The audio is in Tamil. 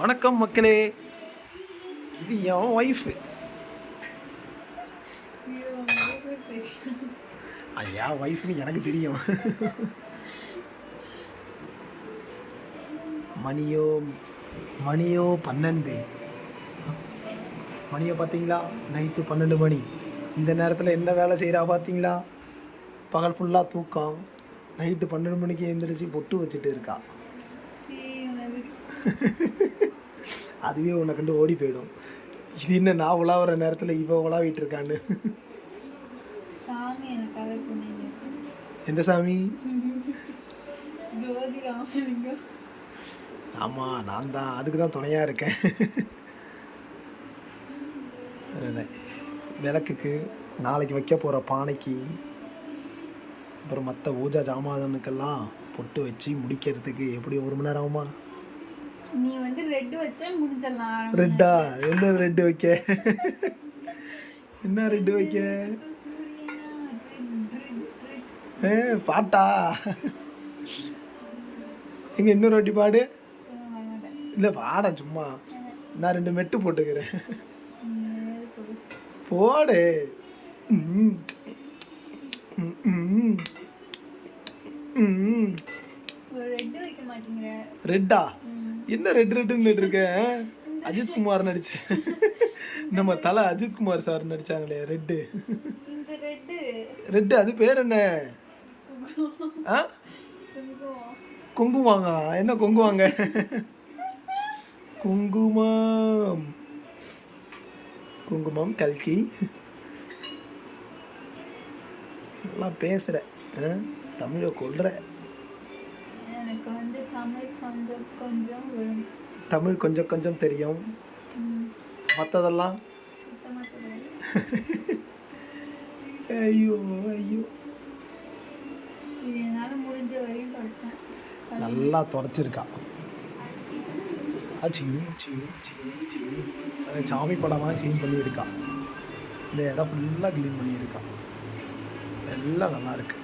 வணக்கம் மக்களே, இது என் ஒய்ஃபு. ஐயா ஒய்ஃப்னு எனக்கு தெரியும். மணியோ 12. மணியோ பார்த்தீங்களா, நைட்டு 12 மணி. இந்த நேரத்தில் என்ன வேலை செய்கிறா பார்த்தீங்களா? பகல் ஃபுல்லாக தூக்கம், நைட்டு 12 மணிக்கு எழுந்திரிச்சு பொட்டு வச்சுட்டு இருக்கா. அதுவே உன்னை கண்டு ஓடி போயிடும். இது என்ன நான் உலாவுற நேரத்தில் இவ உலாவிட்டு இருக்கான்னு. எந்த சாமி? ஆமாம், நான் தான், அதுக்கு தான் துணையாக இருக்கேன். விளக்குக்கு, நாளைக்கு வைக்க போகிற பானைக்கு, அப்புறம் மற்ற பூஜா ஜாமானுக்கெல்லாம் பொட்டு வச்சு முடிக்கிறதுக்கு எப்படி 1 மணி நேரம் ஆகுமா? நீ வந்து ரெட் வச்சா முடிஞ்சிடலாம். ரெட்டா? என்ன ரெட் வைக்க? என்ன ரெட் வைக்க? பாட்டா? எங்க இன்னொரு வாட்டி பாடு. இல்லை பாட, சும்மா நான் 2 மெட்டு போட்டுக்கிறேன். போடு. ரெட்டா? என்ன ரெட்டுன்னு இருக்க? அஜித் குமார் நடிச்ச, நம்ம தலை அஜித் குமார் சார் நடிச்சாங்களே ரெட்டு. ரெட்டு அது பேர் என்ன? குங்குமாங்க. என்ன குங்குவாங்க? குங்குமம். குங்குமம் கல்கி. நல்லா பேசுற, தமிழை கொள்ற. தமிழ் கொஞ்சம் கொஞ்சம் தெரியும், மற்றதெல்லாம் ஐயோ ஐயோ. நல்லா தொடச்சிருக்கா. சாமி படமாக க்ளீன் பண்ணியிருக்கா. இந்த இடம் ஃபுல்லாக க்ளீன் பண்ணியிருக்கா. எல்லாம் நல்லா இருக்கு.